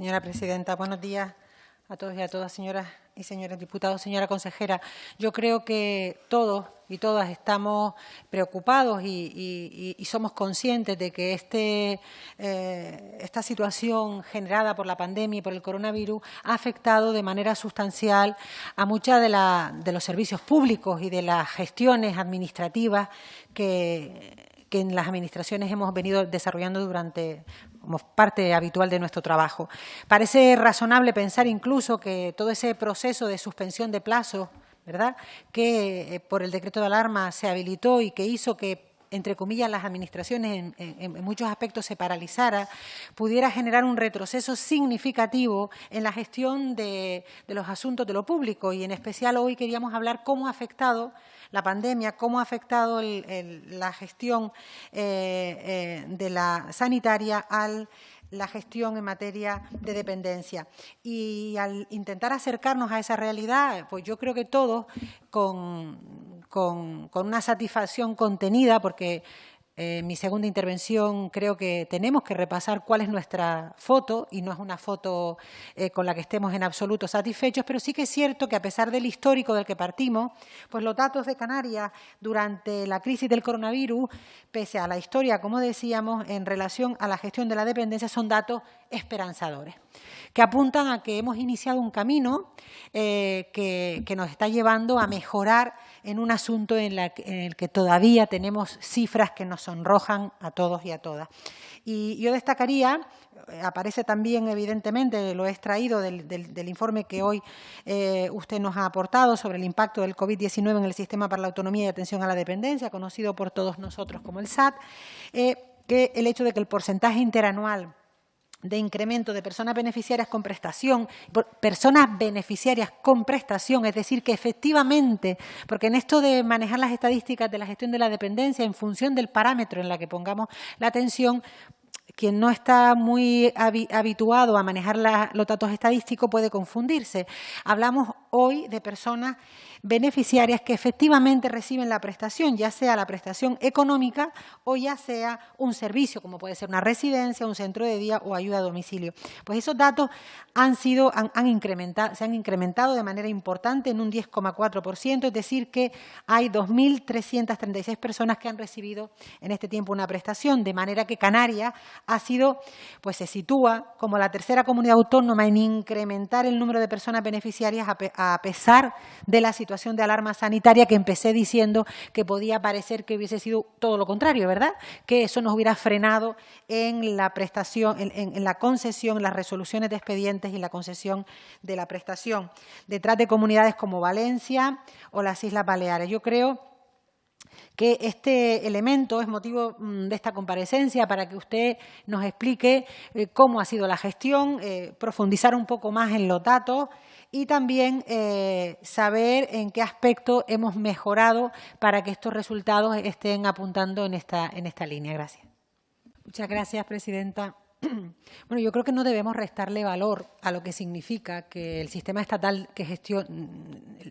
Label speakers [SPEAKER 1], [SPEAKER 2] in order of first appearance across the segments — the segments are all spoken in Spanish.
[SPEAKER 1] Señora presidenta, buenos días a todos y a todas, señoras y señores diputados. Señora consejera, yo creo que todos y todas estamos preocupados y somos conscientes de que esta situación generada por la pandemia y por el coronavirus ha afectado de manera sustancial a muchos de los servicios públicos y de las gestiones administrativas que en las administraciones hemos venido desarrollando como parte habitual de nuestro trabajo. Parece razonable pensar incluso que todo ese proceso de suspensión de plazos, ¿verdad?, que por el decreto de alarma se habilitó y que hizo que, entre comillas, las administraciones en muchos aspectos se paralizara, pudiera generar un retroceso significativo en la gestión de los asuntos de lo público. Y en especial hoy queríamos hablar cómo ha afectado la pandemia, cómo ha afectado la gestión de la sanitaria a la gestión en materia de dependencia. Y al intentar acercarnos a esa realidad, pues yo creo que todos con una satisfacción contenida, porque en mi segunda intervención creo que tenemos que repasar cuál es nuestra foto, y no es una foto con la que estemos en absoluto satisfechos, pero sí que es cierto que a pesar del histórico del que partimos, pues los datos de Canarias durante la crisis del coronavirus, pese a la historia, como decíamos, en relación a la gestión de la dependencia, son datos esperanzadores, que apuntan a que hemos iniciado un camino que nos está llevando a mejorar en un asunto en el que todavía tenemos cifras que nos sonrojan a todos y a todas. Y yo destacaría, aparece también evidentemente, lo he extraído del informe que hoy usted nos ha aportado sobre el impacto del COVID-19 en el Sistema para la Autonomía y Atención a la Dependencia, conocido por todos nosotros como el SAT, que el hecho de que el porcentaje interanual de incremento de personas beneficiarias con prestación, es decir, que efectivamente, porque en esto de manejar las estadísticas de la gestión de la dependencia en función del parámetro en la que pongamos la atención, quien no está muy habituado a manejar los datos estadísticos puede confundirse. Hablamos hoy de personas beneficiarias que efectivamente reciben la prestación, ya sea la prestación económica o ya sea un servicio, como puede ser una residencia, un centro de día o ayuda a domicilio. Pues esos datos se han incrementado de manera importante en un 10,4%, es decir, que hay 2.336 personas que han recibido en este tiempo una prestación, de manera que Canarias se sitúa como la tercera comunidad autónoma en incrementar el número de personas beneficiarias a pesar de la situación de alarma sanitaria, que empecé diciendo que podía parecer que hubiese sido todo lo contrario, ¿verdad?, que eso nos hubiera frenado en la prestación, en la concesión, en las resoluciones de expedientes y la concesión de la prestación, detrás de comunidades como Valencia o las Islas Baleares. Yo creo que este elemento es motivo de esta comparecencia para que usted nos explique cómo ha sido la gestión, profundizar un poco más en los datos y también saber en qué aspecto hemos mejorado para que estos resultados estén apuntando en esta línea. Gracias. Muchas gracias, presidenta. Bueno, yo creo que no debemos restarle valor a lo que significa que el sistema estatal que gestiona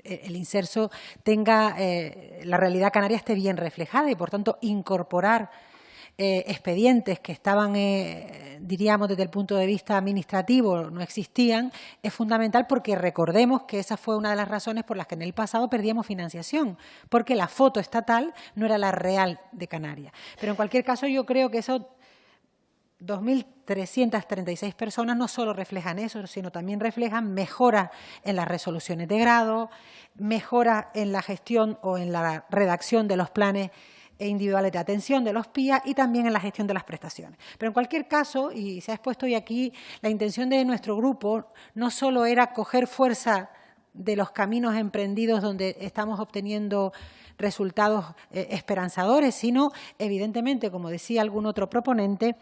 [SPEAKER 1] el Inserso tenga la realidad canaria esté bien reflejada y, por tanto, incorporar expedientes que estaban, diríamos, desde el punto de vista administrativo, no existían, es fundamental, porque recordemos que esa fue una de las razones por las que en el pasado perdíamos financiación, porque la foto estatal no era la real de Canarias. Pero, en cualquier caso, yo creo que eso 2.336 personas no solo reflejan eso, sino también reflejan mejoras en las resoluciones de grado, mejoras en la gestión o en la redacción de los planes individuales de atención de los PIA y también en la gestión de las prestaciones. Pero en cualquier caso, y se ha expuesto hoy aquí, la intención de nuestro grupo no solo era coger fuerza de los caminos emprendidos donde estamos obteniendo resultados esperanzadores, sino, evidentemente, como decía algún otro proponente,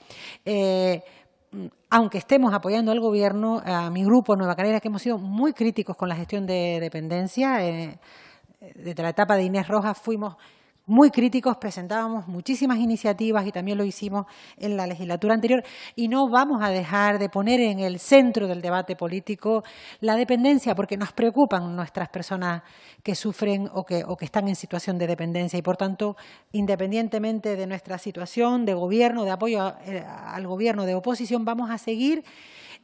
[SPEAKER 1] aunque estemos apoyando al Gobierno, a mi grupo Nueva Canarias, que hemos sido muy críticos con la gestión de dependencia, desde la etapa de Inés Rojas fuimos muy críticos, presentábamos muchísimas iniciativas y también lo hicimos en la legislatura anterior, y no vamos a dejar de poner en el centro del debate político la dependencia, porque nos preocupan nuestras personas que sufren o que están en situación de dependencia y, por tanto, independientemente de nuestra situación de gobierno, de apoyo al gobierno, de oposición, vamos a seguir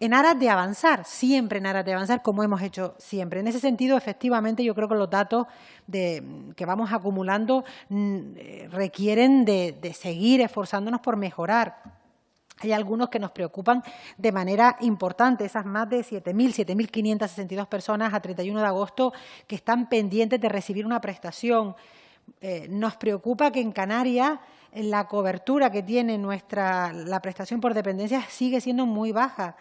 [SPEAKER 1] en aras de avanzar, siempre en aras de avanzar, como hemos hecho siempre. En ese sentido, efectivamente, yo creo que los datos que vamos acumulando requieren de seguir esforzándonos por mejorar. Hay algunos que nos preocupan de manera importante, esas más de 7.562 personas a 31 de agosto que están pendientes de recibir una prestación. Nos preocupa que en Canarias la cobertura que tiene la prestación por dependencia sigue siendo muy baja.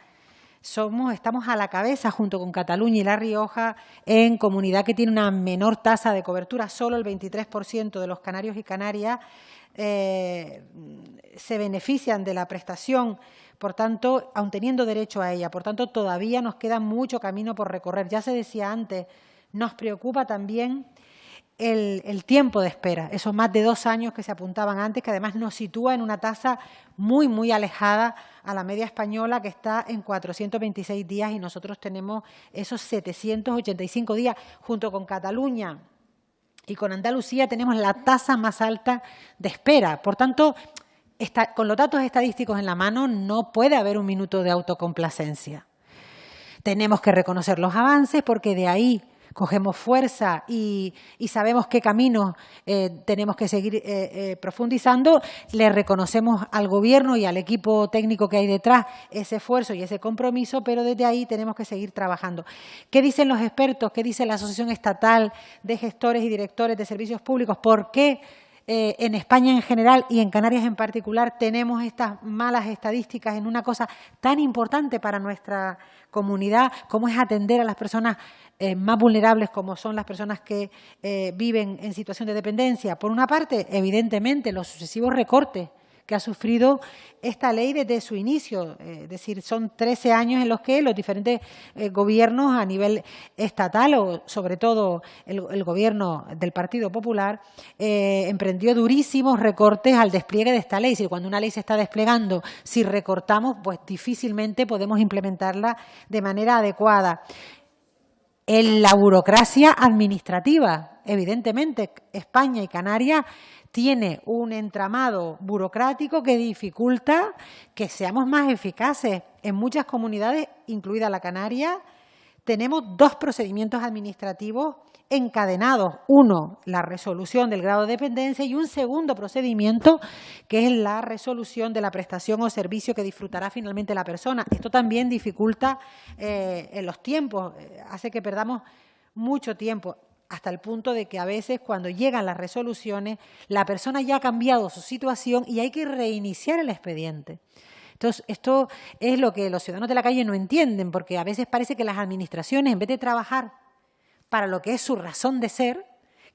[SPEAKER 1] Estamos a la cabeza, junto con Cataluña y La Rioja, en comunidad que tiene una menor tasa de cobertura. Solo el 23% de los canarios y canarias se benefician de la prestación, por tanto, aun teniendo derecho a ella. Por tanto, todavía nos queda mucho camino por recorrer. Ya se decía antes, nos preocupa también el tiempo de espera, esos más de 2 años que se apuntaban antes, que además nos sitúa en una tasa muy, muy alejada a la media española, que está en 426 días, y nosotros tenemos esos 785 días. Junto con Cataluña y con Andalucía tenemos la tasa más alta de espera. Por tanto, con los datos estadísticos en la mano no puede haber un minuto de autocomplacencia. Tenemos que reconocer los avances, porque de ahí cogemos fuerza y sabemos qué caminos tenemos que seguir profundizando. Le reconocemos al Gobierno y al equipo técnico que hay detrás ese esfuerzo y ese compromiso, pero desde ahí tenemos que seguir trabajando. ¿Qué dicen los expertos? ¿Qué dice la Asociación Estatal de Gestores y Directores de Servicios Públicos? ¿Por qué en España en general y en Canarias en particular tenemos estas malas estadísticas en una cosa tan importante para nuestra comunidad como es atender a las personas más vulnerables, como son las personas que viven en situación de dependencia? Por una parte, evidentemente, los sucesivos recortes que ha sufrido esta ley desde su inicio. Es decir, son 13 años en los que los diferentes gobiernos a nivel estatal, o sobre todo el gobierno del Partido Popular, emprendió durísimos recortes al despliegue de esta ley. Es decir, cuando una ley se está desplegando, si recortamos, pues difícilmente podemos implementarla de manera adecuada. En la burocracia administrativa, evidentemente, España y Canarias tiene un entramado burocrático que dificulta que seamos más eficaces. En muchas comunidades, incluida la Canaria, tenemos 2 procedimientos administrativos encadenados. Uno, la resolución del grado de dependencia, y un segundo procedimiento, que es la resolución de la prestación o servicio que disfrutará finalmente la persona. Esto también dificulta en los tiempos, hace que perdamos mucho tiempo, hasta el punto de que a veces cuando llegan las resoluciones la persona ya ha cambiado su situación y hay que reiniciar el expediente. Entonces, esto es lo que los ciudadanos de la calle no entienden, porque a veces parece que las administraciones, en vez de trabajar para lo que es su razón de ser,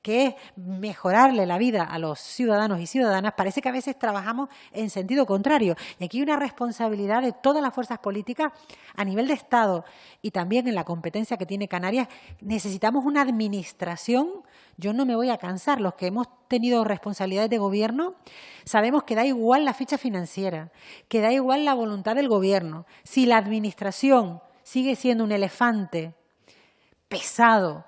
[SPEAKER 1] que es mejorarle la vida a los ciudadanos y ciudadanas, parece que a veces trabajamos en sentido contrario. Y aquí hay una responsabilidad de todas las fuerzas políticas a nivel de Estado y también en la competencia que tiene Canarias. Necesitamos una administración. Yo no me voy a cansar. Los que hemos tenido responsabilidades de gobierno sabemos que da igual la ficha financiera, que da igual la voluntad del gobierno. Si la administración sigue siendo un elefante pesado,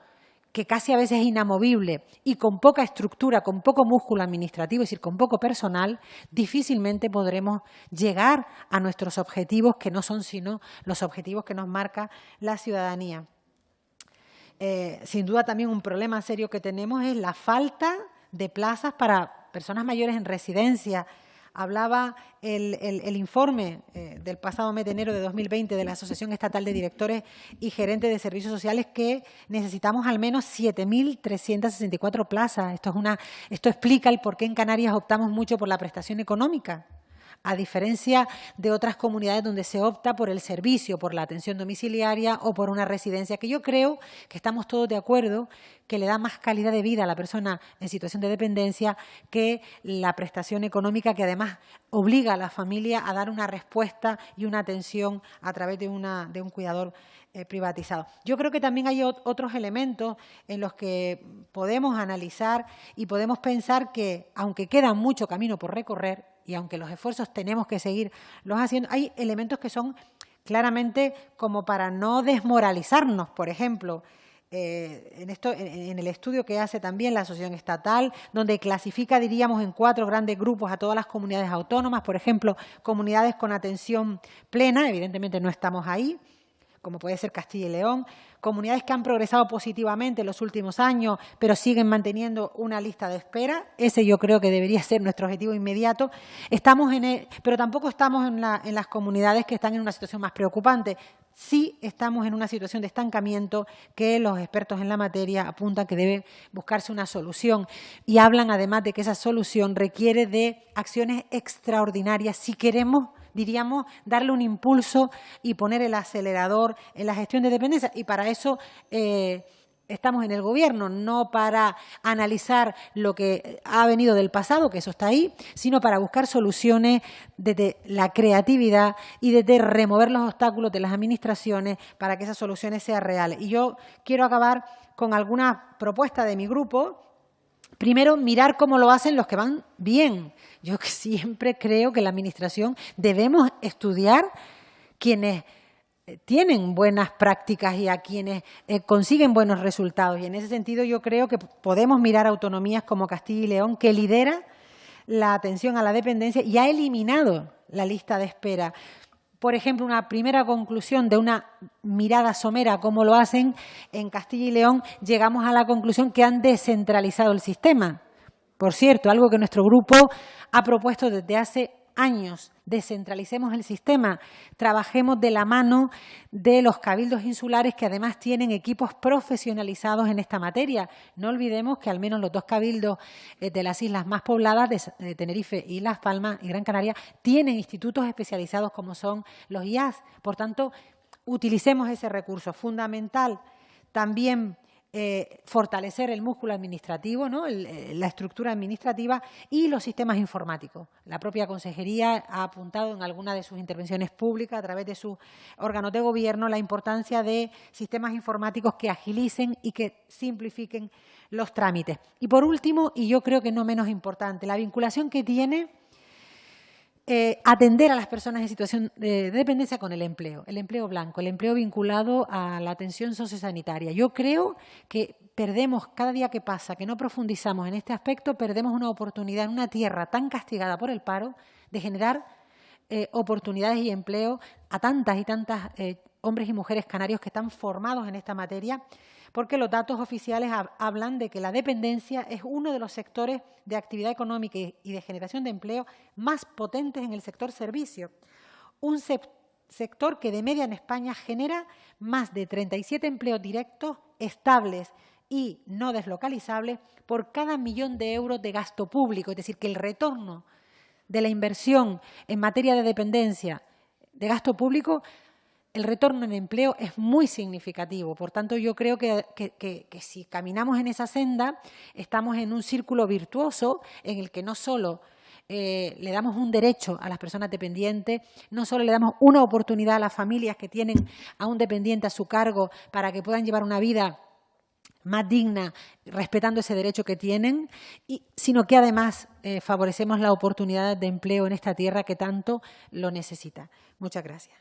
[SPEAKER 1] que casi a veces es inamovible y con poca estructura, con poco músculo administrativo, es decir, con poco personal, difícilmente podremos llegar a nuestros objetivos, que no son sino los objetivos que nos marca la ciudadanía. Sin duda también un problema serio que tenemos es la falta de plazas para personas mayores en residencia. Hablaba el informe del pasado mes de enero de 2020 de la Asociación Estatal de Directores y Gerentes de Servicios Sociales, que necesitamos al menos 7.364 plazas. Esto explica el por qué en Canarias optamos mucho por la prestación económica, a diferencia de otras comunidades donde se opta por el servicio, por la atención domiciliaria o por una residencia, que yo creo que estamos todos de acuerdo que le da más calidad de vida a la persona en situación de dependencia que la prestación económica, que además obliga a la familia a dar una respuesta y una atención a través de un cuidador privatizado. Yo creo que también hay otros elementos en los que podemos analizar y podemos pensar que, aunque queda mucho camino por recorrer y aunque los esfuerzos tenemos que seguirlos haciendo, hay elementos que son claramente como para no desmoralizarnos. Por ejemplo, en el estudio que hace también la Asociación Estatal, donde clasifica, diríamos, en 4 grandes grupos a todas las comunidades autónomas, por ejemplo, comunidades con atención plena, evidentemente no estamos ahí, como puede ser Castilla y León, comunidades que han progresado positivamente en los últimos años, pero siguen manteniendo una lista de espera. Ese yo creo que debería ser nuestro objetivo inmediato. Pero tampoco estamos en las comunidades que están en una situación más preocupante. Sí estamos en una situación de estancamiento que los expertos en la materia apuntan que debe buscarse una solución y hablan además de que esa solución requiere de acciones extraordinarias si queremos, diríamos, darle un impulso y poner el acelerador en la gestión de dependencia. Y para eso estamos en el Gobierno, no para analizar lo que ha venido del pasado, que eso está ahí, sino para buscar soluciones desde la creatividad y desde remover los obstáculos de las administraciones para que esas soluciones sean reales. Y yo quiero acabar con alguna propuesta de mi grupo. Primero, mirar cómo lo hacen los que van bien. Yo siempre creo que en la Administración debemos estudiar quienes tienen buenas prácticas y a quienes consiguen buenos resultados. Y en ese sentido yo creo que podemos mirar autonomías como Castilla y León, que lidera la atención a la dependencia y ha eliminado la lista de espera. Por ejemplo, una primera conclusión de una mirada somera, como lo hacen en Castilla y León, llegamos a la conclusión que han descentralizado el sistema. Por cierto, algo que nuestro grupo ha propuesto desde hace años: descentralicemos el sistema, trabajemos de la mano de los cabildos insulares que además tienen equipos profesionalizados en esta materia. No olvidemos que al menos los 2 cabildos de las islas más pobladas, de Tenerife y Las Palmas y Gran Canaria, tienen institutos especializados como son los IAS. Por tanto, utilicemos ese recurso. Fundamental también fortalecer el músculo administrativo, ¿no? La estructura administrativa y los sistemas informáticos. La propia Consejería ha apuntado en alguna de sus intervenciones públicas, a través de sus órganos de gobierno, la importancia de sistemas informáticos que agilicen y que simplifiquen los trámites. Y por último, y yo creo que no menos importante, la vinculación que tiene atender a las personas en situación de dependencia con el empleo blanco, el empleo vinculado a la atención sociosanitaria. Yo creo que perdemos, cada día que pasa, que no profundizamos en este aspecto, perdemos una oportunidad en una tierra tan castigada por el paro de generar oportunidades y empleo a tantas y tantas hombres y mujeres canarios que están formados en esta materia, porque los datos oficiales hablan de que la dependencia es uno de los sectores de actividad económica y de generación de empleo más potentes en el sector servicio. Un sector que de media en España genera más de 37 empleos directos estables y no deslocalizables por cada 1 millón de euros de gasto público. Es decir, que el retorno de la inversión en materia de dependencia de gasto público, el retorno en empleo es muy significativo. Por tanto, yo creo que si caminamos en esa senda, estamos en un círculo virtuoso en el que no solo le damos un derecho a las personas dependientes, no solo le damos una oportunidad a las familias que tienen a un dependiente a su cargo para que puedan llevar una vida más digna, respetando ese derecho que tienen, sino que además favorecemos la oportunidad de empleo en esta tierra que tanto lo necesita. Muchas gracias.